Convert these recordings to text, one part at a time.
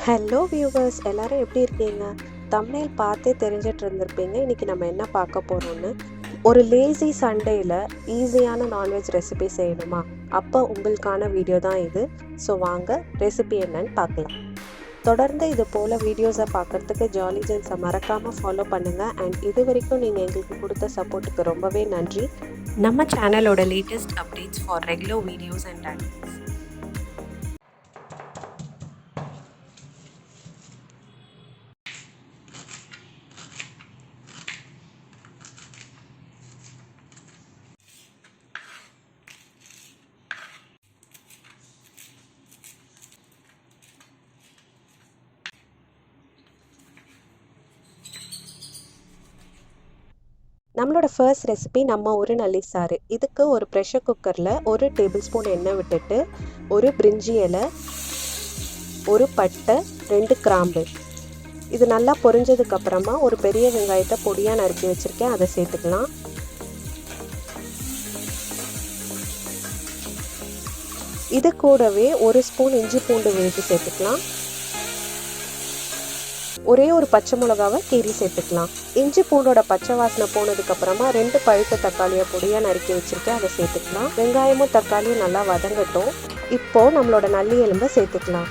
Hello viewers, எல்லாரும் எப்படி இருக்கீங்க? தம்ப்நெயில் பார்த்தே தெரிஞ்சிட்டு இருந்திருப்பீங்க இன்னைக்கு நம்ம என்ன பார்க்க போகிறோம்னு. ஒரு லேசி சண்டேயில் ஈஸியான நான்வெஜ் ரெசிபி செய்யணுமா? அப்போ உங்களுக்கான வீடியோ தான் இது. ஸோ வாங்க ரெசிபி என்னன்னு பார்க்கலாம். தொடர்ந்து இது போல் வீடியோஸை பார்க்குறதுக்கு ஜாலி ஜென்ஸை மறக்காமல் ஃபாலோ பண்ணுங்கள். அண்ட் இது வரைக்கும் நீங்கள் எங்களுக்கு கொடுத்த சப்போர்ட்டுக்கு ரொம்பவே நன்றி. நம்ம சேனலோட latest updates for regular videos and updates. நம்மளோட ஃபர்ஸ்ட் ரெசிபி நம்ம ஒரு நல்லி சாறு. இதுக்கு ஒரு ப்ரெஷர் குக்கரில் 1 டேபிள் ஸ்பூன் எண்ணெய் விட்டுட்டு ஒரு பிரிஞ்சி இலை, ஒரு பட்டை, 2 கிராம்பு, இது நல்லா பொரிஞ்சதுக்கப்புறமா ஒரு பெரிய வெங்காயத்தை பொடியாக நறுக்கி வச்சுருக்கேன், அதை சேர்த்துக்கலாம். இது கூடவே 1 ஸ்பூன் இஞ்சி பூண்டு விழுது சேர்த்துக்கலாம். ஒரே ஒரு பச்சை மிளகாவை கீரி சேர்த்துக்கலாம். இஞ்சி பூண்டோட பச்சை வாசனை போனதுக்கப்புறமா 2 பழுத்த தக்காளியை பொடியாக நறுக்கி வச்சுருக்கேன், அதை சேர்த்துக்கலாம். வெங்காயமும் தக்காளியும் நல்லா வதங்கட்டும். இப்போது நம்மளோட நல்லி எலும்பை சேர்த்துக்கலாம்.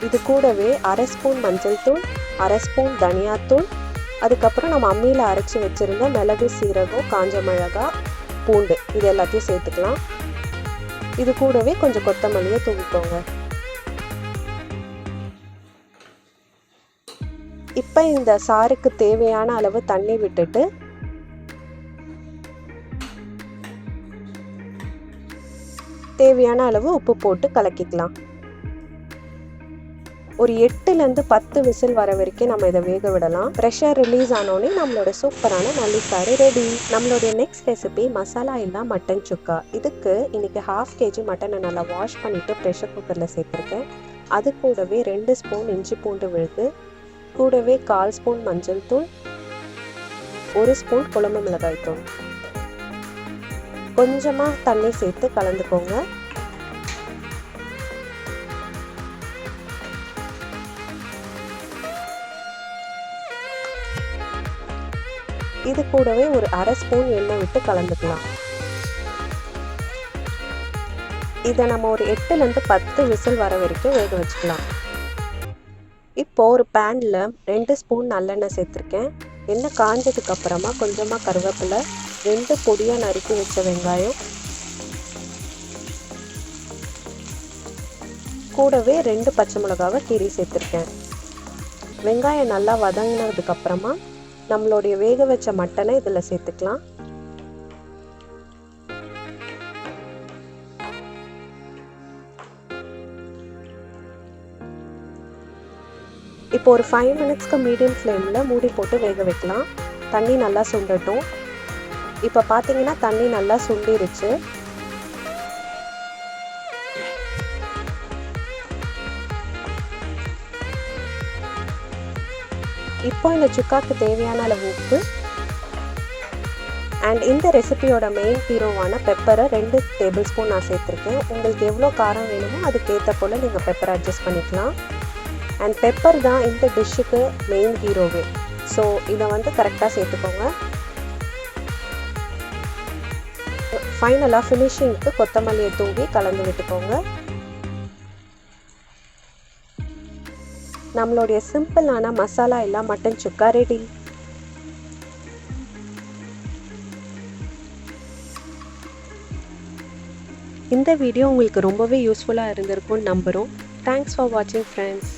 இது கூடவே 1/2 ஸ்பூன் மஞ்சள் தூள், 1/2 ஸ்பூன் தனியாத்தூள், அதுக்கப்புறம் நம்ம அம்மியில் அரைச்சி வச்சுருந்த மிளகு, சீரகம், காஞ்ச மிளகாய், பூண்டு, இது எல்லாத்தையும் சேர்த்துக்கலாம். இது கூடவே கொஞ்சம் கொத்தமல்லியை தூவிக்கோங்க. இப்போ இந்த சாருக்கு தேவையான அளவு தண்ணி விட்டுட்டு தேவையான அளவு உப்பு போட்டு கலக்கிக்கலாம். ஒரு 8லேருந்து 10 விசில் வர வரைக்கும் நம்ம இதை வேக விடலாம். ப்ரெஷர் ரிலீஸ் ஆனோடனே நம்மளோட சூப்பரான நல்லி சாறு ரெடி. நம்மளுடைய நெக்ஸ்ட் ரெசிபி மசாலா இல்லா மட்டன் சுக்கா. இதுக்கு இன்னைக்கு 1/2 kg மட்டனை நல்லா வாஷ் பண்ணிட்டு ப்ரெஷர் குக்கரில் சேர்த்துருக்கேன். அது கூடவே 2 ஸ்பூன் இஞ்சி பூண்டு விழுது, கூடவே 1/4 ஸ்பூன் மஞ்சள் தூள், 1 ஸ்பூன் குழம்பு மிளகாய் தூள், கொஞ்சமாக தண்ணி சேர்த்து கலந்துக்கோங்க. இது கூடவே ஒரு 1/2 ஸ்பூன் எண்ணெய் விட்டு கலந்துக்கலாம். இதை நம்ம ஒரு 8லேருந்து 10 விசில் வர வரைக்கும் வேக வச்சுக்கலாம். இப்போது ஒரு பேனில் 2 ஸ்பூன் நல்லெண்ணெய் சேர்த்துருக்கேன். எண்ணெய் காஞ்சதுக்கு அப்புறமா கொஞ்சமாக கருவேப்பிலை, 2 பொடியாக நறுக்கி வச்ச வெங்காயம், கூடவே 2 பச்சை மிளகாவை கீரி சேர்த்துருக்கேன். வெங்காயம் நல்லா வதங்கினதுக்கு அப்புறமா நம்மளுடைய வேக வச்ச மட்டனை இதில் சேர்த்துக்கலாம். இப்போ ஒரு 5 மினிட்ஸ்க்கு மீடியம் ஃப்ளேமில் மூடி போட்டு வேக வைக்கலாம். தண்ணி நல்லா சுண்டட்டும். இப்போ பார்த்தீங்கன்னா தண்ணி நல்லா சுண்டிருச்சு. இப்போ இந்த சுக்காக்கு தேவையான அளவு உப்பு அண்ட் இந்த ரெசிபியோட மெயின் ஹீரோவான பெப்பரை 2 டேபிள் ஸ்பூன் நான் சேர்த்துருக்கேன். உங்களுக்கு எவ்வளோ காரம் வேணுமோ அதுக்கேற்ற போல் நீங்கள் பெப்பரை அட்ஜஸ்ட் பண்ணிக்கலாம். அண்ட் பெப்பர் தான் இந்த டிஷ்ஷுக்கு மெயின் ஹீரோவே. ஸோ இதை கரெக்டாக சேர்த்துக்கோங்க. ஃபைனலாக ஃபினிஷிங்க்கு கொத்தமல்லியை தூவி கலந்து விட்டுக்கோங்க. நம்மளுடைய சிம்பிளான மசாலா இல்லா மட்டன் சுக்கா ரெடி. இந்த வீடியோ உங்களுக்கு ரொம்பவே யூஸ்ஃபுல்லாக இருந்திருக்கும்னு நம்புகிறோம். தேங்க்ஸ் ஃபார் வாட்சிங் ஃப்ரெண்ட்ஸ்.